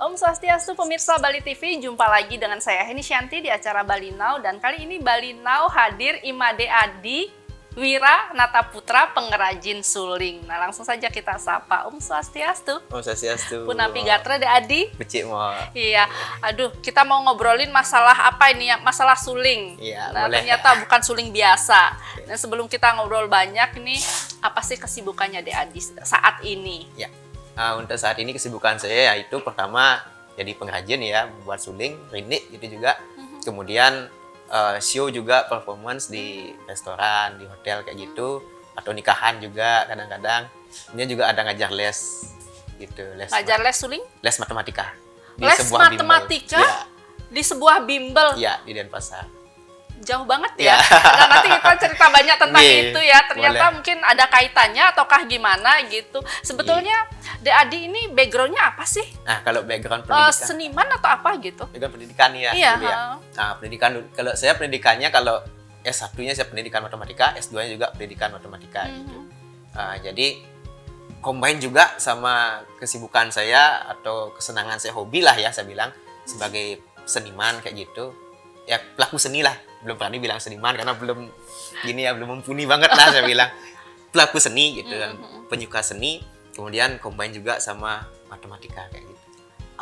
Om Swastiastu pemirsa Bali TV, jumpa lagi dengan saya Heni Shanti di acara Bali Now, dan kali ini Bali Now hadir Imade Adi Wira Nataputra, pengrajin suling. Nah, langsung saja kita sapa. Om Swastiastu. Om Swastiastu. Punapi Gatra De Adi. Becik mau. Iya, aduh, kita mau ngobrolin masalah apa ini ya? Masalah suling. Iya, nah, boleh. Ternyata bukan suling biasa. Dan sebelum kita ngobrol banyak nih, apa sih kesibukannya De Adi saat ini? Ya. Untuk saat ini kesibukan saya yaitu pertama jadi pengrajin ya, membuat suling, rindik gitu juga. Kemudian show juga, performance di restoran, di hotel kayak gitu, atau nikahan juga kadang-kadang. Ini juga ada ngajar les gitu, Ngajar les suling? Les matematika. Les matematika bimbel. di sebuah bimbel. Iya, di Denpasar. Jauh banget ya. Nah, nanti kita cerita banyak tentang itu ya. Ternyata boleh. mungkin ada kaitannya ataukah gimana gitu. Sebetulnya De Adi ini backgroundnya apa sih? Nah, kalau background pendidikan. Seniman atau apa gitu? Background pendidikan ya. Iya. Dulu ya. Nah, pendidikan kalau saya pendidikannya kalau S1-nya saya pendidikan matematika, S2-nya juga pendidikan matematika gitu. Jadi combine juga sama kesibukan saya atau kesenangan saya, hobi lah ya saya bilang, sebagai seniman kayak gitu. Ya pelaku seni lah. Belum berani bilang seniman karena belum gini ya, belum mumpuni banget lah saya bilang. Pelaku seni gitu kan. Penyuka seni, kemudian combine juga sama matematika kayak gitu.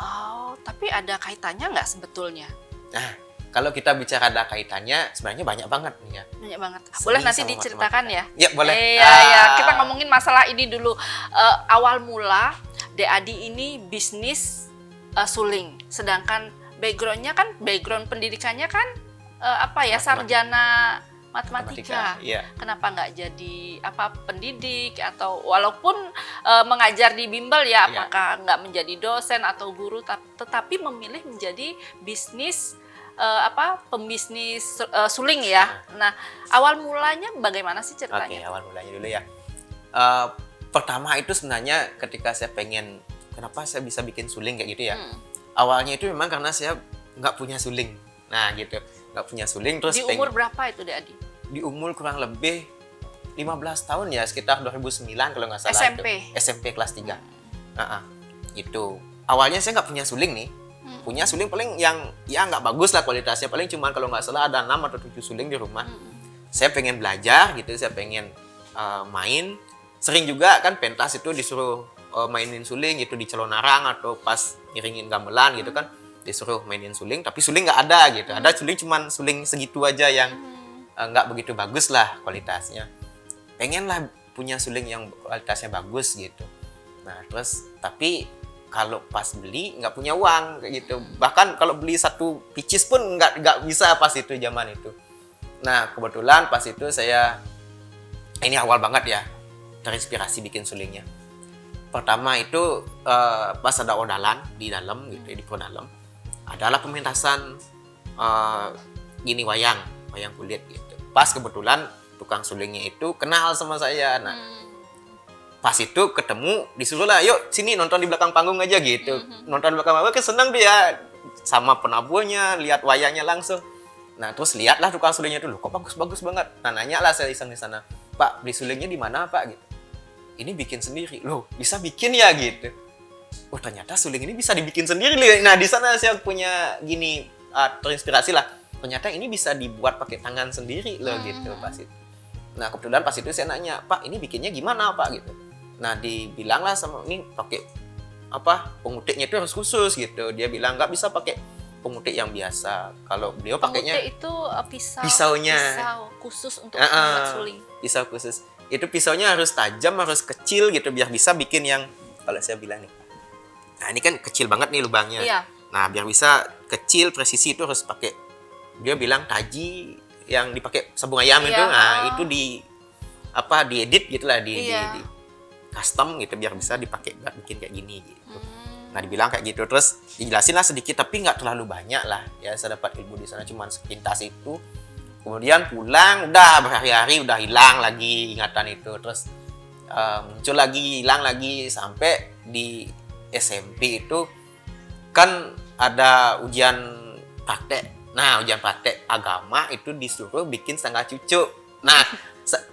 Oh, tapi ada kaitannya nggak sebetulnya? Nah, kalau kita bicara ada kaitannya, sebenarnya banyak banget nih ya. Banyak banget. Boleh Seni nanti sama diceritakan ya? Ya, boleh. Iya. Kita ngomongin masalah ini dulu. Awal mula De Adi ini bisnis suling. Sedangkan background pendidikannya kan sarjana matematika. Iya. Kenapa nggak jadi pendidik, atau walaupun mengajar di bimbel ya, Iya. apakah nggak menjadi dosen atau guru, tetapi memilih menjadi bisnis pembisnis suling ya. Nah, awal mulanya bagaimana sih ceritanya? Oke, awal mulanya dulu ya. Pertama itu sebenarnya ketika saya pengen, kenapa saya bisa bikin suling kayak gitu ya. Awalnya itu memang karena saya nggak punya suling. Nah gitu, nggak punya suling terus. Di umur berapa itu De Adi? Di umur kurang lebih 15 tahun ya, sekitar 2009 kalau nggak salah. SMP? Itu. SMP kelas 3. Itu. Awalnya saya nggak punya suling nih. Punya suling paling yang ya nggak bagus lah kualitasnya. Paling cuma kalau nggak salah ada 6 atau 7 suling di rumah. Saya pengen belajar gitu, saya pengen main. Sering juga kan pentas itu disuruh mainin suling gitu di Celonarang atau pas ngiringin gamelan gitu kan. Disuruh mainin suling, tapi suling nggak ada gitu. Ada suling cuman suling segitu aja yang nggak begitu bagus lah kualitasnya. Pengen lah punya suling yang kualitasnya bagus gitu. Nah terus tapi kalau pas beli nggak punya uang kayak gitu. Bahkan kalau beli satu picis pun nggak bisa pas itu, zaman itu. Nah kebetulan pas itu saya, ini awal banget ya, terinspirasi bikin sulingnya. Pertama itu pas ada odalan di dalam gitu, di dalam adalah pementasan wayang kulit gitu. Pas kebetulan tukang sulingnya itu kenal sama saya. Nah, pas itu ketemu, disuruh lah, yuk sini nonton di belakang panggung aja gitu. Nonton di belakang panggung, seneng dia sama penabuhnya, lihat wayangnya langsung. Nah, terus lihatlah tukang sulingnya dulu, kok bagus-bagus banget. Nah, nanya lah saya iseng di sana, Pak, beli sulingnya di mana Pak? Gitu. Ini bikin sendiri, loh bisa bikin ya gitu. Oh ternyata suling ini bisa dibikin sendiri. Nah di sana saya punya terinspirasi lah. Ternyata ini bisa dibuat pakai tangan sendiri loh gitu pas itu. Nah kebetulan pas itu saya nanya, Pak ini bikinnya gimana Pak gitu. Nah dibilang lah sama ini pakai pengutiknya itu harus khusus gitu. Dia bilang nggak bisa pakai pengutik yang biasa. Kalau beliau pakainya pengutik itu pisaunya. Pisau khusus untuk membuat suling. Pisau khusus. Itu pisaunya harus tajam, harus kecil gitu biar bisa bikin yang kalau saya bilang nih. Nah ini kan kecil banget nih lubangnya. Iya. Nah biar bisa kecil presisi itu harus pakai, dia bilang taji yang dipakai sabung ayam itu. Nah itu diedit gitulah, di custom gitu biar bisa dipakai buat bikin kayak gini gitu. Nah dibilang kayak gitu, terus dijelasin lah sedikit tapi nggak terlalu banyak lah ya, saya dapat ilmu di sana cuma sepintas itu. Kemudian pulang udah berhari-hari udah hilang lagi ingatan itu, terus muncul lagi, hilang lagi, sampai di SMP itu kan ada ujian praktek. Nah, ujian praktek agama itu disuruh bikin setengah cucuk. Nah,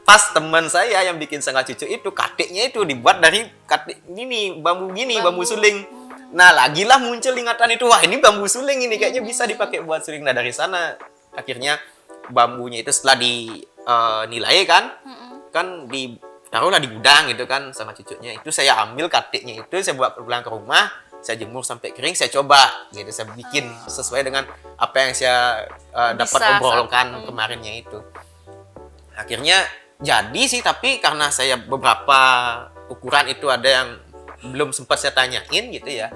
pas teman saya yang bikin setengah cucuk itu, katiknya itu dibuat dari katik gini, bambu suling. Nah, lagilah muncul ingatan itu, wah ini bambu suling ini kayaknya bisa dipakai buat suling. Nah, dari sana akhirnya bambunya itu setelah dinilai kan taruhlah di gudang gitu kan sama cucunya. Itu saya ambil katiknya itu, saya bawa pulang ke rumah, saya jemur sampai kering, saya coba gitu, saya bikin sesuai dengan apa yang saya dapat obrolkan kemarinnya itu. Akhirnya jadi sih, tapi karena saya beberapa ukuran itu ada yang belum sempat saya tanyain gitu ya,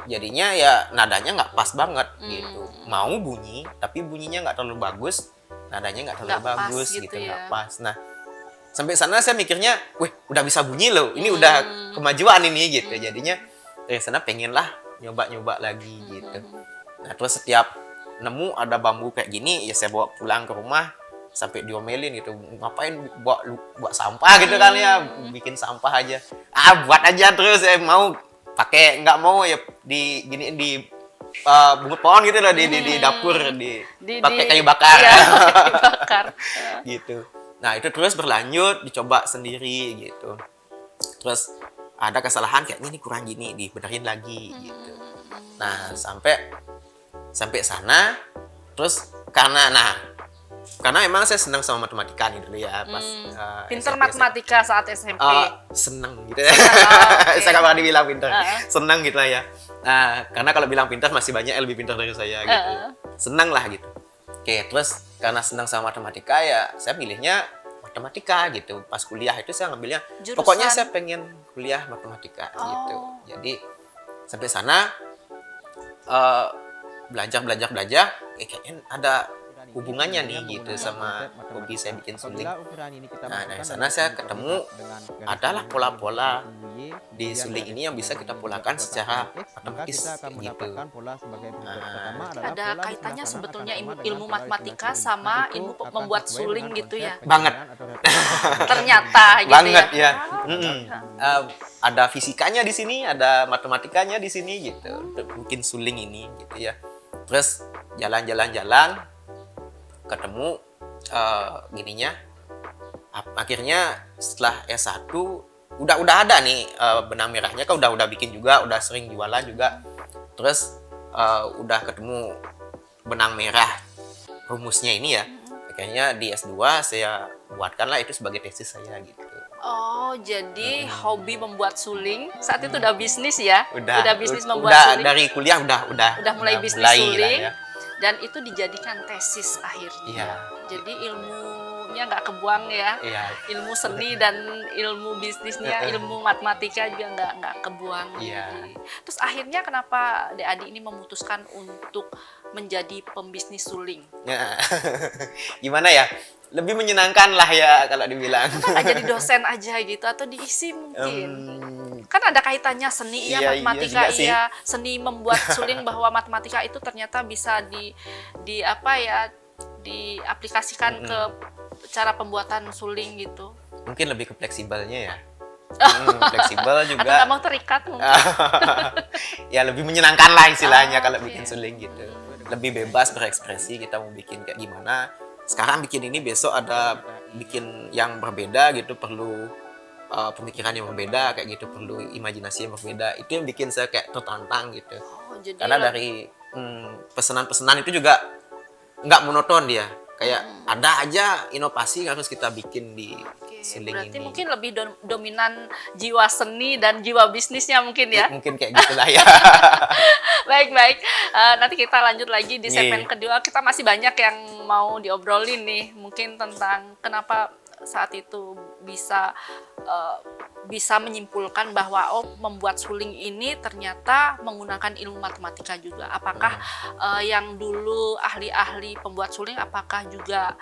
jadinya ya nadanya nggak pas banget gitu. Mau bunyi tapi bunyinya nggak terlalu bagus, nadanya nggak terlalu bagus gitu, nggak pas. Nah, sampai sana saya mikirnya, wih udah bisa bunyi loh, ini udah kemajuan ini gitu. Jadinya dari sana pengen lah nyoba lagi gitu. Nah, terus setiap nemu ada bambu kayak gini ya saya bawa pulang ke rumah sampai diomelin gitu, ngapain buat sampah gitu kan ya, bikin sampah aja, buat aja terus. Saya mau pakai, nggak mau ya di gini di bungut pohon gitu loh, di dapur pakai kayu bakar, iya, kayu bakar. gitu. Nah, itu terus berlanjut dicoba sendiri gitu. Terus ada kesalahan kayaknya ini kurang gini, dibenerin lagi gitu. Nah, sampai sana terus karena emang saya senang sama matematika nih dulu ya pas pinter SMP. matematika saat SMP. Seneng gitu ya. Saya nggak pernah dibilang pinter, seneng gitu lah ya. Karena kalau bilang pinter masih banyak yang lebih pinter dari saya gitu. Seneng lah gitu. Oke, terus karena senang sama matematika ya saya pilihnya matematika gitu. Pas kuliah itu saya ngambilnya Jurusan. Pokoknya saya pengen kuliah matematika gitu. Jadi sampai sana belajar, kayaknya ada hubungannya nih gitu sama hobi saya bikin suling. Nah, dari sana saya ketemu adalah pola-pola di suling ini yang bisa kita polakan secara otomatis gitu. Ada kaitannya sebetulnya ilmu matematika sama ilmu membuat suling gitu ya. Banget. Ternyata gitu banget ya. Ada fisikanya di sini, ada matematikanya di sini gitu. Untuk bikin suling ini gitu ya. Terus jalan ketemu gininya, akhirnya setelah S1 udah ada nih benang merahnya kan, udah bikin juga, udah sering jualan juga. Terus udah ketemu benang merah rumusnya ini ya, kayaknya di S2 saya buatkanlah itu sebagai tesis saya gitu. Oh, jadi hobi membuat suling saat itu udah bisnis ya? Udah bisnis membuat suling. Dari kuliah udah mulai bisnis suling. Ya. Dan itu dijadikan tesis akhirnya. Iya. Jadi ilmunya nggak kebuang ya. Iya. Ilmu seni dan ilmu bisnisnya, ilmu matematika juga nggak kebuang. Iya. Terus akhirnya kenapa Dek Adi ini memutuskan untuk menjadi pembisnis suling? Ya. Gimana ya? Lebih menyenangkan lah ya kalau dibilang. Nggak jadi dosen aja gitu atau diisi mungkin? Kan ada kaitannya seni ya, matematika iya, seni membuat suling, bahwa matematika itu ternyata bisa diaplikasikan ke cara pembuatan suling gitu. Mungkin lebih ke fleksibelnya ya. Fleksibel juga. Atau nggak mau terikat mungkin. Ya lebih menyenangkan lah istilahnya kalau bikin suling gitu. Lebih bebas berekspresi, kita mau bikin kayak gimana. Sekarang bikin ini, besok ada bikin yang berbeda gitu, perlu pemikiran yang berbeda kayak gitu, perlu imajinasi yang berbeda. Itu yang bikin saya kayak tertantang gitu. Karena dari pesanan-pesanan itu juga nggak monoton dia. Kayak ada aja inovasi yang harus kita bikin di suling berarti ini. Mungkin lebih dominan jiwa seni dan jiwa bisnisnya mungkin ya? Mungkin kayak gitulah ya. Baik. Nanti kita lanjut lagi di segmen kedua. Kita masih banyak yang mau diobrolin nih. Mungkin tentang kenapa saat itu bisa menyimpulkan bahwa membuat suling ini ternyata menggunakan ilmu matematika juga. Apakah yang dulu ahli-ahli pembuat suling apakah juga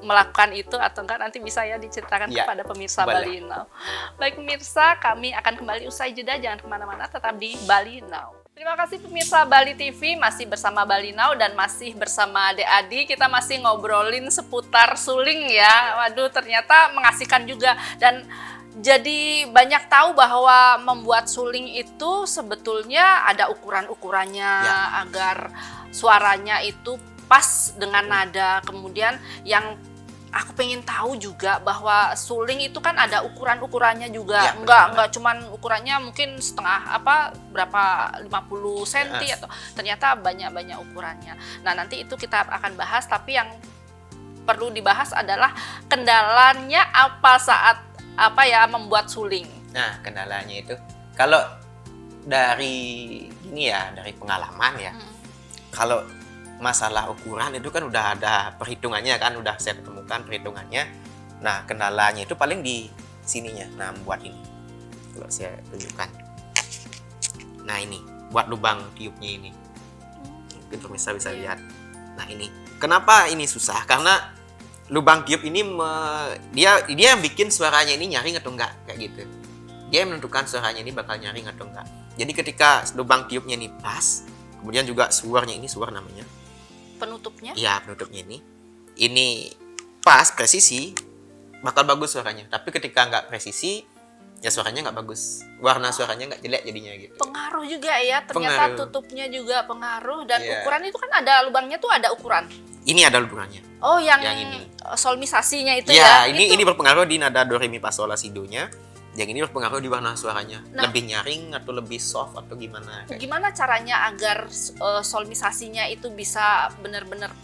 melakukan itu atau enggak, nanti bisa ya diceritakan kepada pemirsa Bali Now. Baik pemirsa, kami akan kembali usai jeda, jangan kemana-mana, tetap di Bali Now. Terima kasih pemirsa Bali TV, masih bersama Bali Now dan masih bersama Dek Adi. Kita masih ngobrolin seputar suling ya. Waduh, ternyata mengasihkan juga. Dan jadi banyak tahu bahwa membuat suling itu sebetulnya ada ukuran-ukurannya agar suaranya itu pas dengan nada. Kemudian yang aku pengen tahu juga bahwa suling itu kan ada ukuran-ukurannya juga. Ya, Enggak cuman ukurannya mungkin setengah berapa 50 cm atau ternyata banyak-banyak ukurannya. Nah, nanti itu kita akan bahas, tapi yang perlu dibahas adalah kendalanya apa saat membuat suling. Nah, kendalanya itu kalau dari dari pengalaman ya. Kalau masalah ukuran itu kan udah ada perhitungannya kan, udah saya temukan perhitungannya. Nah, kendalanya itu paling di sininya. Nah, buat ini. Kalau saya tunjukkan. Nah, ini buat lubang tiupnya ini. Mungkin pemirsa bisa lihat. Nah, ini. Kenapa ini susah? Karena lubang tiup ini dia yang bikin suaranya ini nyaring atau enggak kayak gitu. Dia yang menentukan suaranya ini bakal nyaring atau enggak. Jadi ketika lubang tiupnya ini pas, kemudian juga suarnya ini suar namanya. Penutupnya? Iya, penutupnya ini pas, presisi, bakal bagus suaranya. Tapi ketika nggak presisi, ya suaranya nggak bagus. Warna suaranya nggak jelek jadinya gitu. Pengaruh juga ya, ternyata tutupnya juga pengaruh. Dan ukuran itu kan ada lubangnya tuh ada ukuran. Ini ada lubangnya. Oh, yang ini. solmisasinya itu ya? Ya, ini berpengaruh di nada do re mi fa sol la si do nya. Yang ini berpengaruh di warna suaranya. Nah, lebih nyaring atau lebih soft atau gimana. Gimana caranya agar solmisasinya itu bisa benar-benar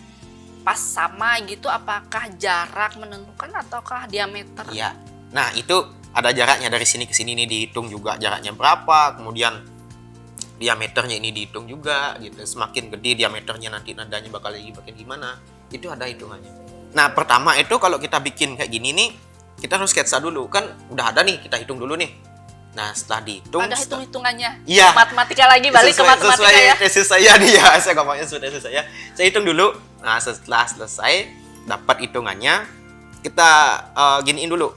pas sama gitu? Apakah jarak menentukan ataukah diameter? Iya. Nah, itu ada jaraknya dari sini ke sini nih dihitung juga jaraknya berapa. Kemudian diameternya ini dihitung juga gitu. Semakin gede diameternya nanti nadanya bakal makin gimana. Itu ada hitungannya. Nah, pertama itu kalau kita bikin kayak gini nih, kita harus sketsa dulu. Kan udah ada nih, kita hitung dulu nih. Nah, setelah dihitung, ada hitung-hitungannya. Iya. Matematika lagi, balik ke matematika ya. Tesis saya nih ya, saya ngomongnya sudah tesis saya. Saya hitung dulu. Nah, setelah selesai dapat hitungannya, kita giniin dulu.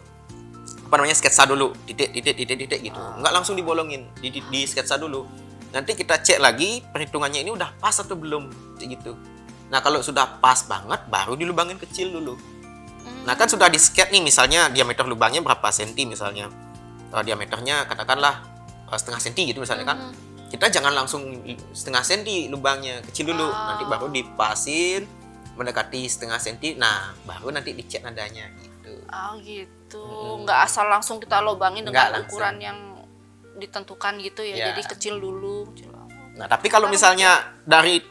Sketsa dulu, titik gitu. Nggak langsung dibolongin, di sketsa dulu. Nanti kita cek lagi perhitungannya ini udah pas atau belum, gitu. Nah, kalau sudah pas banget, baru dilubangin kecil dulu. Nah, kan sudah di-sketch nih, misalnya diameter lubangnya berapa senti misalnya. Diameternya katakanlah setengah senti gitu misalnya kan. Kita jangan langsung setengah senti lubangnya, kecil dulu. Nanti baru dipasin mendekati setengah senti. Nah, baru nanti dicek nadanya gitu. Oh, gitu. Nggak asal langsung kita lubangin dengan ukuran yang ditentukan gitu ya. Jadi kecil dulu. Nah, tapi kalau misalnya dari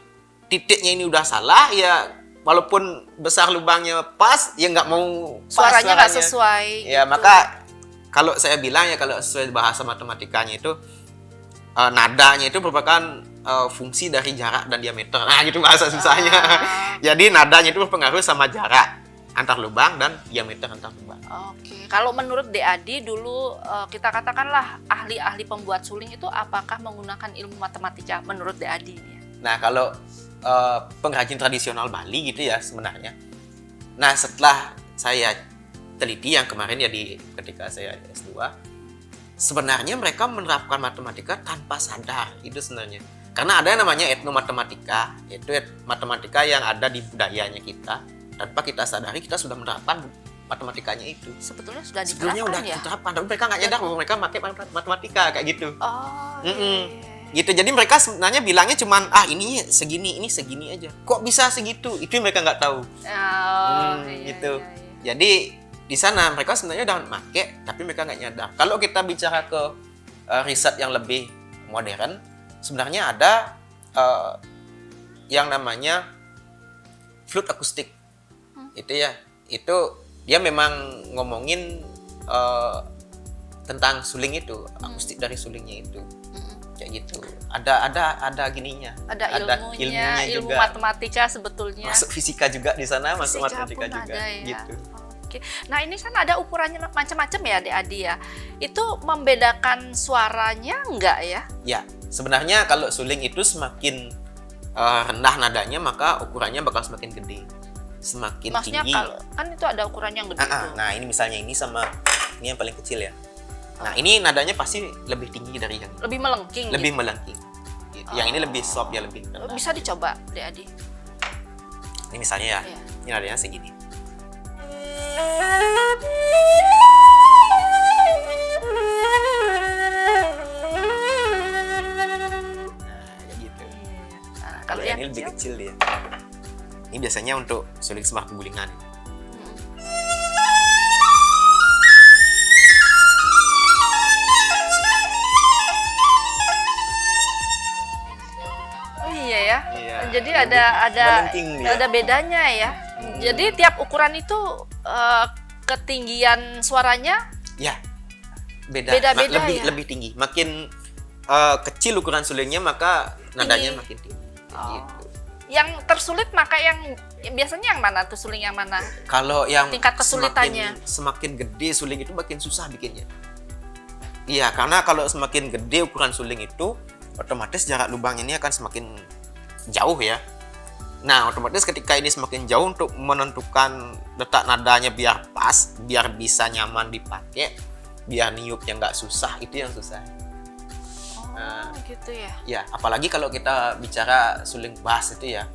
titiknya ini udah salah ya, walaupun besar lubangnya pas, ya nggak mau pas suaranya nggak sesuai. Ya, gitu. Maka kalau saya bilang ya, kalau sesuai bahasa matematikanya itu nadanya itu merupakan fungsi dari jarak dan diameter. Nah, gitu bahasa susahnya. Jadi nadanya itu berpengaruh sama jarak antar lubang dan diameter antar lubang. Oke, kalau menurut DAD dulu kita katakanlah ahli-ahli pembuat suling itu apakah menggunakan ilmu matematika menurut DAD ini? Nah, kalau pengrajin tradisional Bali gitu ya sebenarnya. Nah, setelah saya teliti yang kemarin ya ketika saya S2, sebenarnya mereka menerapkan matematika tanpa sadar itu sebenarnya. Karena ada yang namanya etnomatematika, yaitu matematika yang ada di budayanya kita. Tanpa kita sadari kita sudah menerapkan matematikanya itu. Sebetulnya sudah diterapkan. Sebetulnya udah diterapkan, tapi mereka nggak nyadar bahwa mereka pakai matematika kayak gitu. Oh, gitu. Jadi mereka sebenarnya bilangnya cuman ini segini aja. Kok bisa segitu? Itu mereka nggak tahu. Gitu. Iya. Jadi di sana mereka sebenarnya udah pakai, tapi mereka nggak nyadar. Kalau kita bicara ke riset yang lebih modern, sebenarnya ada yang namanya flute akustik. Itu ya, itu dia memang ngomongin tentang suling itu, akustik dari sulingnya itu. Kayak gitu. Ada gininya. Ada ilmunya ilmu juga. Matematika sebetulnya. Masuk fisika juga di sana, masuk matematika juga ya. gitu. Oke. Nah, ini kan ada ukurannya macam-macam ya, Adi ya. Itu membedakan suaranya enggak ya? Ya, sebenarnya kalau suling itu semakin rendah nadanya, maka ukurannya bakal semakin gede. Semakin maksudnya tinggi. Kalau kan itu ada ukuran yang gede tuh. Nah, ini misalnya ini sama ini yang paling kecil ya. Nah, ini nadanya pasti lebih tinggi dari yang ini. Lebih melengking. Lebih melengking. Gitu. Yang ini lebih soft ya, lebih rendah. Bisa dicoba, Adi. Ini misalnya ya. Iya. Ini nadanya segini. Nah, gitu. Nah, kalau yang ini lebih kecil dia. Ini biasanya untuk suling semak gulingan. ya. Iya. Jadi Lebih ada melengking dia. ada bedanya ya. Jadi tiap ukuran itu ketinggian suaranya Ya, beda. Beda-beda lebih ya? lebih tinggi. Makin kecil ukuran sulingnya maka nadanya makin tinggi. Gitu. yang tersulit maka yang biasanya yang mana tuh suling yang mana? Kalau yang Tingkat kesulitannya. semakin gede suling itu makin susah bikinnya. Iya, karena kalau semakin gede ukuran suling itu, otomatis jarak lubangnya ini akan semakin jauh ya. Nah, otomatis ketika ini semakin jauh untuk menentukan letak nadanya biar pas, biar bisa nyaman dipakai, biar niupnya nggak susah, itu yang susah. Oh, gitu ya. Ya, apalagi kalau kita bicara suling bass itu ya,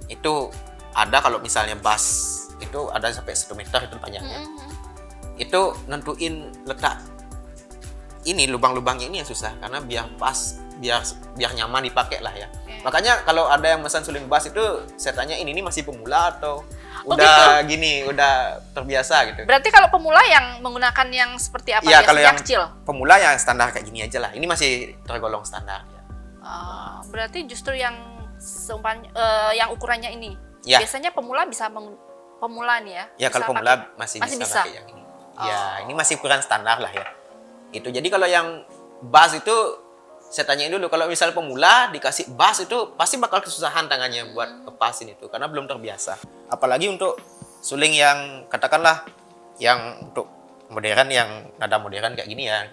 itu ada kalau misalnya bass itu ada sampai 1 meter itu panjangnya. Itu nentuin letak ini lubang-lubangnya ini yang susah karena biar pas, biar nyaman dipakai lah ya. Makanya kalau ada yang pesan suling bass itu saya tanya ini masih pemula atau udah gini, udah terbiasa gitu. Berarti kalau pemula yang menggunakan yang seperti apa? Iya, kalau biasanya yang kecil. pemula yang standar kayak gini aja lah. Ini masih tergolong standar ya. Berarti justru yang yang ukurannya ini. Ya. Biasanya pemula bisa pemula nih ya. Ya, kalau bisa pemula pakai. masih Masih bisa bisa? pakai yang ini. Ya, ini masih ukuran standar lah ya. Itu. Jadi kalau yang bass itu saya tanyain dulu, kalau misal pemula dikasih bass itu pasti bakal kesusahan tangannya buat lepasin itu karena belum terbiasa. Apalagi untuk suling yang katakanlah yang untuk modern, yang nada modern kayak gini ya,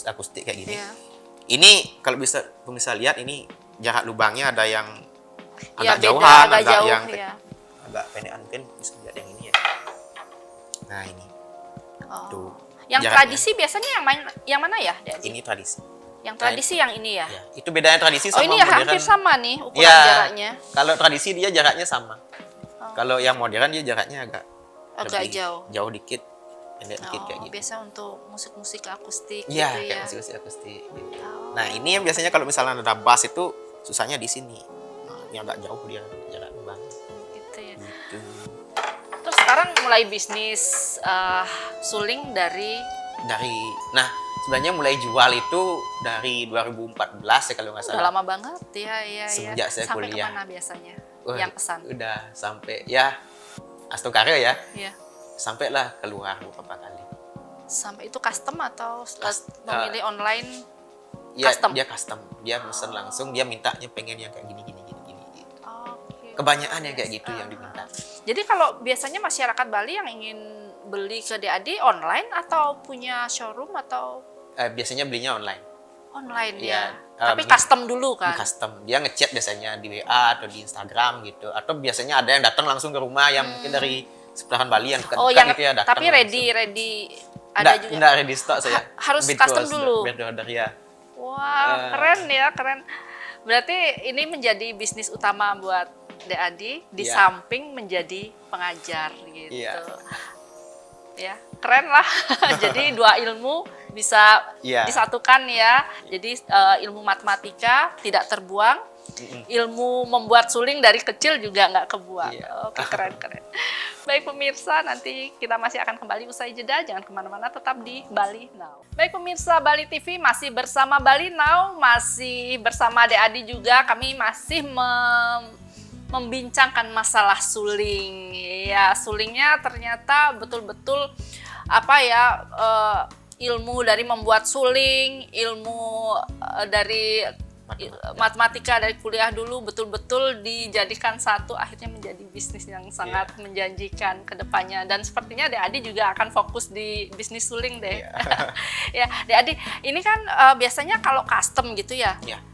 akustik kayak gini. Iya. Ini kalau bisa lihat ini jarak lubangnya ada yang Ya, agak beda, jauhan, agak agak jauh, yang ya. agak pendek, mungkin bisa lihat yang ini ya. Nah, ini. Tuh. Yang jaraknya. tradisi biasanya yang mana ya, Dek? Ini tradisi. Yang tradisi yang ini ya. Ya, itu bedanya tradisi sama ini ya modern. hampir sama nih ukuran Ya, jaraknya. kalau tradisi dia jaraknya sama. Kalau yang modern dia jaraknya agak lebih jauh. jauh dikit, pendek dikit kayak gitu. Biasa untuk musik-musik akustik Iya, gitu kayak ya. musik-musik akustik gitu. Nah, ini yang biasanya kalau misalnya ada bass itu susahnya di sini. Nah, ini agak jauh dia jarak lubang. Gitu ya. Gitu. Terus sekarang mulai bisnis suling dari Nah, sebenarnya mulai jual itu dari 2014 ya kalau nggak udah salah. lama banget ya. Semenjak saya sampai kuliah. kemana biasanya Wah, yang pesan? Udah sampai ya Astokaryo ya. Iya. Sampailah keluar beberapa kali. Sampai itu custom atau memilih online? Ya, Custom? dia custom. Dia pesen langsung, dia mintanya pengen yang kayak gini gitu. Oke. Kebanyakan yang kayak gitu yang diminta. Jadi kalau biasanya masyarakat Bali yang ingin beli ke DAD online atau punya showroom atau Biasanya belinya online. online Iya, ya? Tapi ini- custom dulu kan? Custom. Dia ngechat biasanya di WA atau di Instagram gitu. Atau biasanya ada yang datang langsung ke rumah yang mungkin dari seputaran Bali yang dekat-dekat Oh, yang gitu ya datang. tapi ready ada juga. Enggak ready stock saya. Harus Bid custom cost, dulu. bid order ya. Wah, keren ya, keren. Berarti ini menjadi bisnis utama buat DAD di Iya. samping menjadi pengajar gitu. Iya. Ya, keren lah. Jadi dua ilmu bisa Iya. disatukan ya. Jadi ilmu matematika tidak terbuang, ilmu membuat suling dari kecil juga nggak kebuang. Iya. Oke, keren. Baik pemirsa, nanti kita masih akan kembali usai jeda. Jangan kemana-mana, tetap di Bali Now. Baik pemirsa Bali TV, masih bersama Bali Now, masih bersama Ade juga. Kami masih membincangkan masalah suling. Ya, sulingnya ternyata betul-betul ilmu dari membuat suling, ilmu dari matematika dari kuliah dulu betul-betul dijadikan satu, akhirnya menjadi bisnis yang sangat menjanjikan ke depannya. Dan sepertinya Dek Adi juga akan fokus di bisnis suling deh. Ya, Dek Adi, ini kan biasanya kalau custom gitu ya. Iya.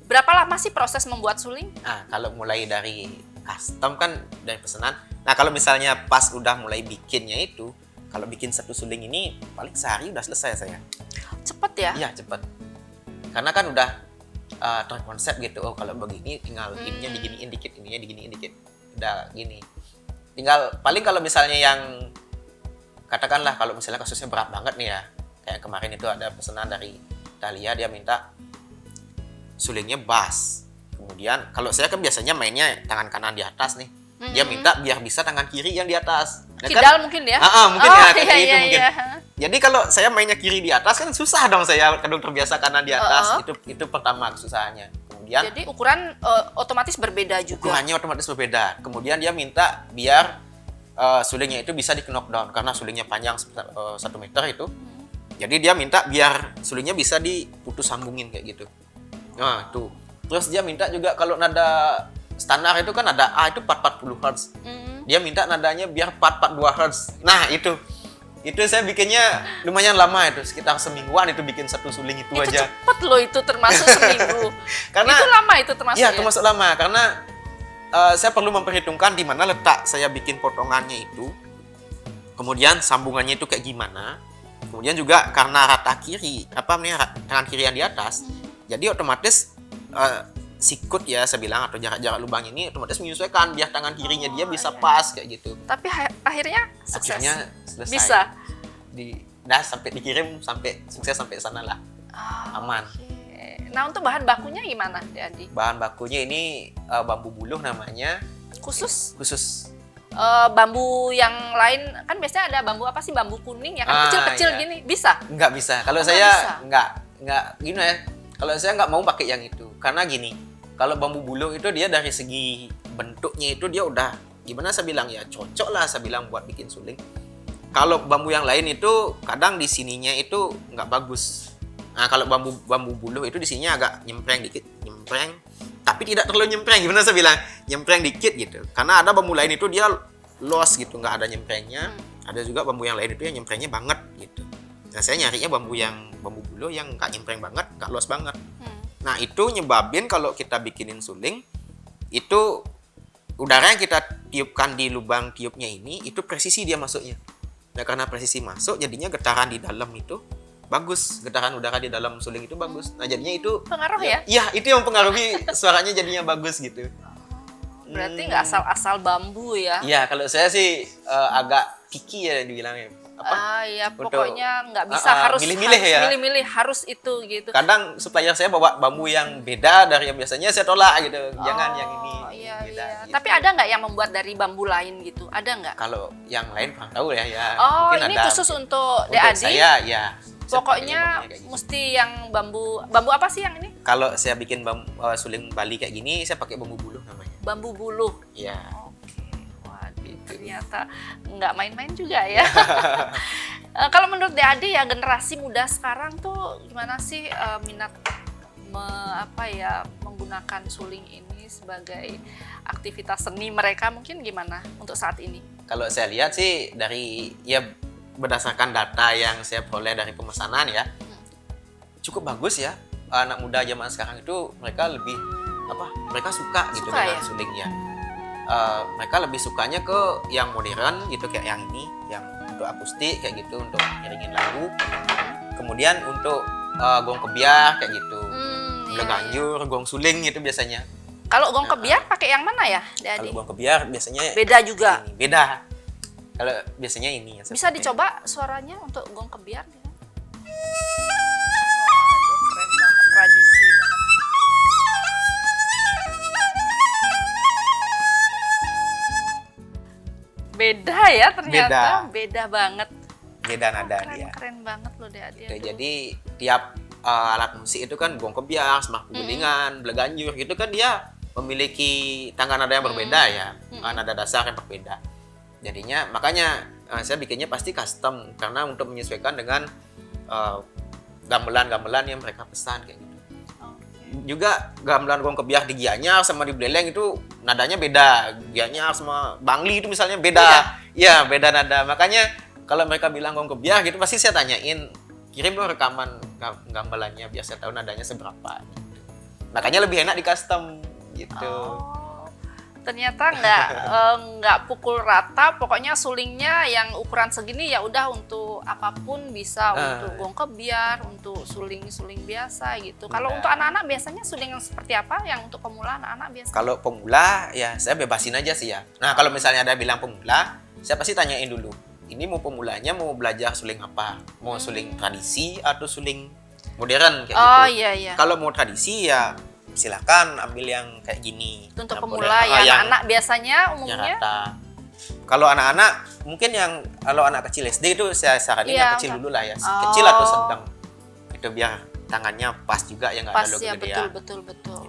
Berapa lama sih proses membuat suling? Nah, kalau mulai dari custom kan dari pesanan. Nah, kalau misalnya pas udah mulai bikinnya itu, kalau bikin satu suling ini paling sehari udah selesai saya. Cepet ya? Iya, cepet. Karena kan udah terkonsep gitu. Oh, kalau begini tinggal ininya diginiin dikit, ininya diginiin dikit. Udah gini. Tinggal paling kalau misalnya yang katakanlah kalau misalnya kasusnya berat banget nih ya. Kayak kemarin itu ada pesanan dari Italia, dia minta sulingnya bass. Kemudian kalau saya kan biasanya mainnya tangan kanan di atas nih. Dia minta biar bisa tangan kiri yang di atas. Nah, Kidal mungkin ya? mungkin Oh, ya kayak iya, gitu iya, mungkin. iya. Jadi kalau saya mainnya kiri di atas kan susah dong, saya kadang terbiasa kanan di atas. Itu pertama kesusahannya. Kemudian Jadi ukuran otomatis berbeda juga. ukurannya otomatis berbeda. Kemudian dia minta biar sulingnya itu bisa di knockdown karena sulingnya panjang 1 meter itu. Jadi dia minta biar sulingnya bisa diputus sambungin kayak gitu. Nah, itu. Terus dia minta juga kalau nada standar itu kan ada A itu 440 Hz. Dia minta nadanya biar 442 Hz. Nah, itu saya bikinnya lumayan lama itu, sekitar semingguan itu bikin satu suling itu aja. Cepet loh itu termasuk seminggu. Karena itu lama itu termasuk Iya, ya? termasuk lama karena saya perlu memperhitungkan di mana letak saya bikin potongannya itu. Kemudian sambungannya itu kayak gimana. Kemudian juga karena rata kiri, tangan kiri yang di atas. Jadi otomatis sikut ya saya bilang atau jarak-jarak lubang ini otomatis menyesuaikan biar tangan kirinya dia bisa pas kayak gitu. Tapi akhirnya sukses. Akhirnya selesai. Bisa. Sampai dikirim sampai sukses sampai sana lah. Aman. Oke. Nah, untuk bahan bakunya gimana, Adi? Bahan bakunya ini bambu buluh namanya. Khusus Bambu. bambu yang lain kan biasanya ada bambu apa sih, bambu kuning ya kan, kecil-kecil iya. gini, bisa? Nggak bisa. Kalau Nggak saya bisa. nggak gini ya. Kalau saya nggak mau pakai yang itu karena gini. Kalau bambu buluh itu dia dari segi bentuknya itu dia udah gimana saya bilang ya, cocok lah saya bilang buat bikin suling. Kalau bambu yang lain itu kadang di sininya itu nggak bagus. Nah, kalau bambu buluh itu di sininya agak nyempreng dikit, tapi tidak terlalu nyempreng. Gimana saya bilang? Nyempreng dikit gitu. Karena ada bambu lain itu dia los gitu, nggak ada nyemprengnya. Ada juga bambu yang lain itu yang nyemprengnya banget gitu. Nah, saya nyarinya bambu buluh yang nggak nyempreng banget, nggak los banget. Nah, itu nyebabin kalau kita bikinin suling, itu udara yang kita tiupkan di lubang tiupnya ini, itu presisi dia masuknya. Nah, karena presisi masuk, jadinya getaran di dalam itu bagus. Getaran udara di dalam suling itu bagus. Nah, jadinya itu Pengaruh ya? Iya, itu yang mempengaruhi suaranya jadinya bagus gitu. Berarti nggak asal-asal bambu ya? Iya, kalau saya sih agak picky ya dibilangnya. Iya, Untuk- pokoknya nggak bisa harus milih-milih ya. milih-milih harus itu gitu. Kadang supplier saya bawa bambu yang beda dari yang biasanya, saya tolak gitu. Jangan yang ini. Iya, beda, iya. gitu. Tapi ada nggak yang membuat dari bambu lain gitu? Ada nggak? Kalau yang lain kurang tahu ya. Oh, mungkin ini ada. khusus untuk Untuk Adi? saya ya. Saya Pokoknya pakainya bambunya kayak gitu. mesti yang bambu apa sih yang ini? Kalau saya bikin suling Bali kayak gini, saya pakai bambu buluh namanya. Bambu buluh. Iya. Oke, waduh, ternyata nggak main-main juga ya. Kalau menurut Adi ya, generasi muda sekarang tuh gimana sih minat menggunakan suling ini sebagai aktivitas seni mereka, mungkin gimana untuk saat ini? Kalau saya lihat sih dari berdasarkan data yang saya peroleh dari pemesanan ya, cukup bagus ya. Anak muda zaman sekarang itu mereka lebih mereka suka gitu Suka dengan ya? sulingnya. Mereka lebih sukanya ke yang modern gitu, kayak yang ini, yang untuk akustik kayak gitu, untuk ngiringin lagu. Kemudian untuk gong kebiar kayak gitu, Iya, ganjur, gong suling itu biasanya. Kalau gong kebiar pakai yang mana ya, Kalau Adi? gong kebiar biasanya Beda juga. ini, beda. Kalau biasanya ini yang saya Bisa pakai. dicoba suaranya untuk gong kebiar? Waduh, keren banget, tradisi banget. Beda ya ternyata, beda banget. Beda nada dia. Keren banget loh Adi. Oke, jadi tiap alat musik itu kan gong kebiar, semak gulingan, belaganjur gitu kan dia memiliki tangga nada yang berbeda ya, nada dasar yang berbeda. Jadinya makanya saya bikinnya pasti custom karena untuk menyesuaikan dengan gamelan-gamelan yang mereka pesan kayak gitu. Juga gamelan gong kebiar di Gianyar sama di Beleleng itu nadanya beda. Gianyar sama Bangli itu misalnya beda. Iya, beda nada. Makanya kalau mereka bilang gong kebiar gitu pasti saya tanyain, kirim dong rekaman gamelannya biar saya tahu nadanya seberapa. Makanya lebih enak di custom gitu. Oh, ternyata nggak pukul rata, pokoknya sulingnya yang ukuran segini ya udah untuk apapun bisa, untuk gong kebiar, untuk suling-suling biasa gitu. Kalau untuk anak-anak biasanya suling yang seperti apa yang untuk pemula anak-anak biasa? Kalau pemula ya saya bebasin aja sih ya. Nah, kalau misalnya ada bilang pemula, saya pasti tanyain dulu. Ini mau pemulanya mau belajar suling apa? Mau suling tradisi atau suling modern kayak gitu. Oh iya. Kalau mau tradisi ya silakan ambil yang kayak gini. Untuk Nah, pemula boleh. ya, anak-anak biasanya yang umumnya rata. Kalau anak-anak mungkin yang kalau anak kecil SD itu saya saranin Iya, yang kecil dulu lah ya, Oh. kecil atau sedang. Itu biar tangannya pas juga ya nggak Pas ada logo ya, gedean. betul.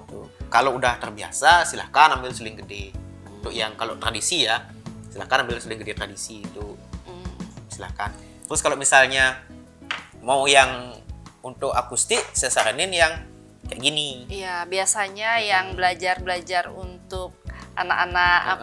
Gitu. Kalau udah terbiasa silahkan ambil suling gede. Untuk yang kalau tradisi ya silahkan ambil suling gede tradisi itu Hmm. silahkan. Terus kalau misalnya mau yang untuk akustik saya saranin yang kayak gini. Iya, biasanya yang belajar untuk anak-anak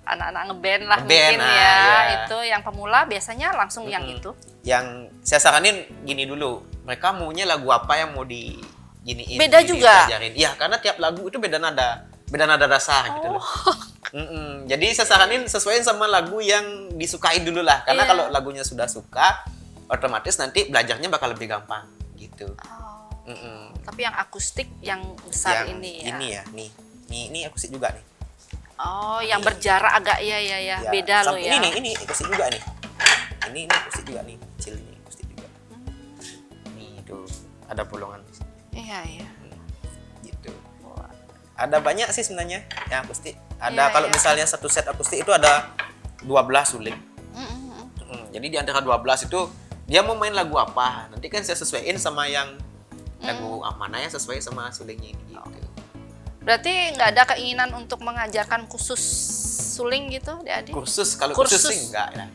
anak-anak ngeband lah Ngeband, mungkin nah, ya. iya. Itu yang pemula biasanya langsung yang itu. Yang saya saranin gini dulu, mereka maunya lagu apa yang mau di giniin, Beda juga? dipelajarin. Iya, karena tiap lagu itu beda nada dasar gitu loh. Jadi saya saranin sesuaiin sama lagu yang disukain dulu lah, karena Iya. kalau lagunya sudah suka, otomatis nanti belajarnya bakal lebih gampang gitu. Tapi yang akustik yang besar Yang ini ya. Ini ya, ini akustik juga nih. Oh, yang berjarak agak ya Ya, beda loh ya. Ini akustik juga nih. Ini akustik juga nih, kecil ini akustik juga. Nih tuh ada bolongan. Iya. Gitu. Ada banyak sih sebenarnya yang akustik. Iya, Ada kalau iya. misalnya satu set akustik itu ada 12 suling. Jadi di antara 12 itu dia mau main lagu apa. Nanti kan saya sesuaiin sama yang lagu mana yang sesuai sama sulingnya ini gitu. Berarti nggak ada keinginan untuk mengajarkan khusus suling gitu, Adik? Kalau Kursus. kursus sih enggak ya.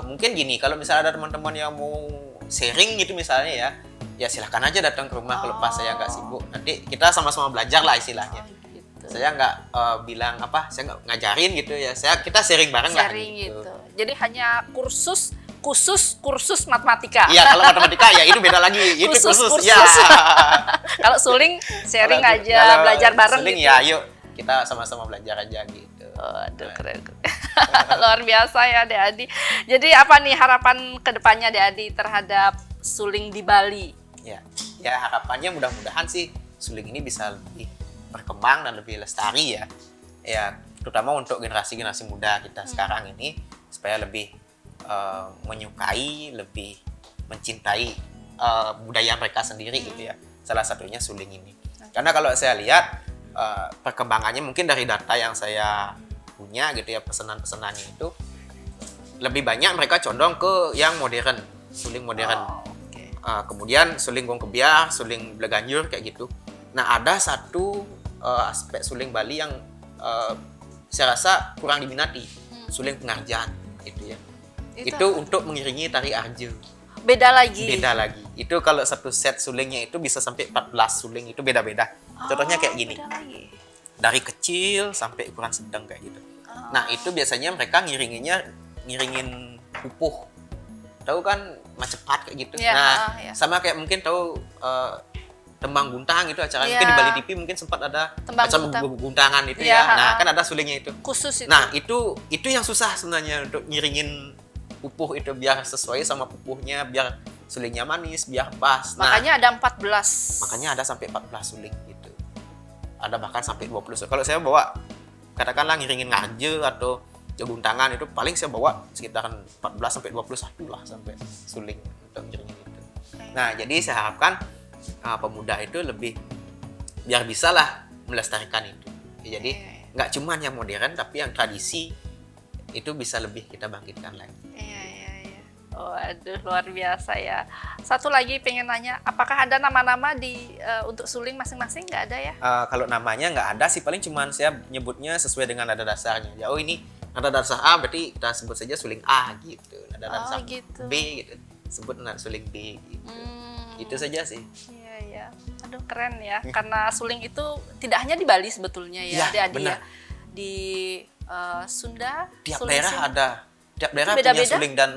Mungkin gini, kalau misalnya ada teman-teman yang mau sharing gitu misalnya ya silahkan aja datang ke rumah kalau pas saya nggak sibuk. Nanti kita sama-sama belajar lah istilahnya. Gitu. Saya nggak bilang saya nggak ngajarin gitu ya. Kita sharing bareng lah. Sharing gitu. Jadi hanya kursus matematika. Iya, kalau matematika ya itu beda lagi. Itu Kursus. Ya. Kalau suling sharing Kalau aja, belajar bareng suling gitu. ya, yuk kita sama-sama belajar aja gitu. Aduh, keren. Luar biasa ya, Dek Adi. Jadi apa nih harapan kedepannya Dek Adi terhadap suling di Bali? Ya harapannya mudah-mudahan sih suling ini bisa lebih berkembang dan lebih lestari ya. Ya, terutama untuk generasi-generasi muda kita sekarang ini supaya lebih menyukai, lebih mencintai budaya mereka sendiri gitu ya. Salah satunya suling ini. Karena kalau saya lihat perkembangannya mungkin dari data yang saya punya gitu ya, pesanan-pesanannya itu lebih banyak mereka condong ke yang modern, suling modern. Kemudian suling gong kebiar, suling bleganjur kayak gitu. Nah, ada satu aspek suling Bali yang saya rasa kurang diminati, suling pengarjaan gitu ya. Itu untuk mengiringi tari arjo. Beda lagi. Beda lagi. Itu kalau satu set sulingnya itu bisa sampai 14 suling, itu beda-beda. Contohnya kayak gini. Beda lagi. Dari kecil sampai ukuran sedang kayak gitu. Nah, itu biasanya mereka ngiringin pupuh. Tahu kan macepat kayak gitu. Ya, Nah, ya. sama kayak mungkin tahu tembang guntang itu acara Ya. mungkin di Bali TV mungkin sempat ada Tembang acara guntang. guntangan itu Ya, ya. Nah, kan ada sulingnya itu. Khusus itu. Nah, itu yang susah sebenarnya untuk ngiringin pupuh itu biar sesuai sama pupuhnya, biar sulingnya manis, biar pas. Nah, Makanya ada 14. makanya ada sampai 14 suling gitu. Ada bahkan sampai 20. Kalau saya bawa katakanlah ngiringin ngarje atau jagung tangan itu paling saya bawa sekitaran 14 sampai 21 lah sampai suling untuk ngiringin itu. Nah, jadi saya harapkan pemuda itu lebih biar bisa lah melestarikan itu. Jadi nggak cuman yang modern tapi yang tradisi itu bisa lebih kita bangkitkan lagi. Iya. Oh, aduh, luar biasa ya. Satu lagi pengen nanya, apakah ada nama-nama untuk suling masing-masing? Nggak ada ya? Kalau namanya nggak ada sih, paling cuman saya nyebutnya sesuai dengan nada dasarnya. Ya, oh ini nada dasar A berarti kita sebut saja suling A gitu. Nada dasar gitu. B gitu, sebut nada suling B gitu. Itu saja sih. Iya. Aduh, keren ya. Karena suling itu tidak hanya di Bali sebetulnya ya, Iya, Adi benar. ya. Di Sunda, Tiap suling daerah Sunda. ada, tiap daerah Beda-beda? punya suling dan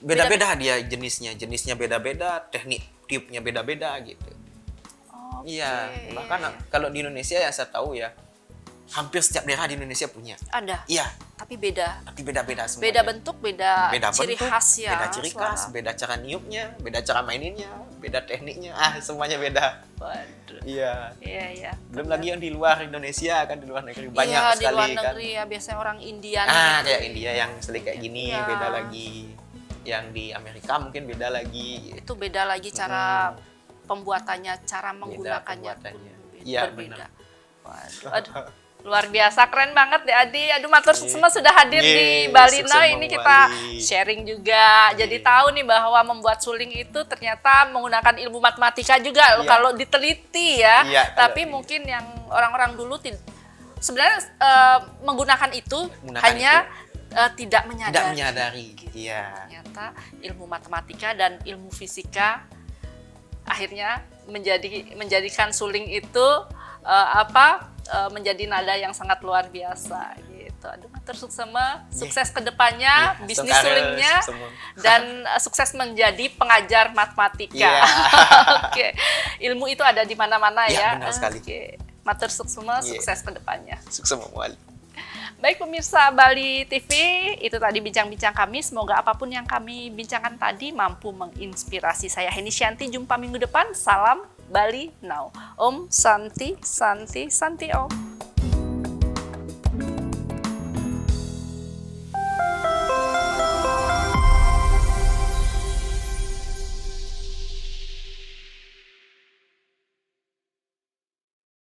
beda-beda dia jenisnya beda-beda, teknik tiupnya beda-beda gitu. Oke. Iya, bahkan kalau di Indonesia yang saya tahu ya, hampir setiap daerah di Indonesia punya. Ada, Iya, tapi beda. tapi beda-beda semuanya. Beda bentuk, beda ciri bentuk, khas ya. beda ciri khas, suara. beda cara niupnya, beda cara maininnya, beda tekniknya, semuanya beda. Waduh. Iya. Iya. Belum lagi yang di luar Indonesia kan, di luar negeri banyak Iya, di sekali luar kan. negeri ya biasanya orang Indian. Kayak India yang seling kayak gini Iya. beda lagi. Yang di Amerika mungkin beda lagi. Itu beda lagi cara pembuatannya, cara Beda menggunakannya pun pembuatannya. Iya, berbeda. benar. Waduh. Luar biasa, keren banget deh Adi. Aduh, matur semua sudah hadir di Yeay, Bali sukses Now. Ini kita Bali. sharing juga. Jadi tahu nih bahwa membuat suling itu ternyata menggunakan ilmu matematika juga Iya. kalau diteliti ya. Iya, Tapi kalau- mungkin yang orang-orang dulu sebenarnya menggunakan itu Menggunakan hanya tidak menyadari. Tidak menyadari. Iya. Ternyata ilmu matematika dan ilmu fisika akhirnya menjadikan suling itu menjadi nada yang sangat luar biasa gitu. Aduh, matur suksema, sukses ke depannya, Iya, bisnis sukses sulingnya semua. dan sukses menjadi pengajar matematika. Iya. Oke. Ilmu itu ada di mana-mana Iya, ya. benar sekali. Oke. Matur suksema, Iya. sukses ke depannya. Sukses Wali. Baik pemirsa Bali TV, itu tadi bincang-bincang kami. Semoga apapun yang kami bincangkan tadi mampu menginspirasi saya. Heni Shanti, jumpa minggu depan. Salam Bali Now. Om Santi, Santi, Santi Om.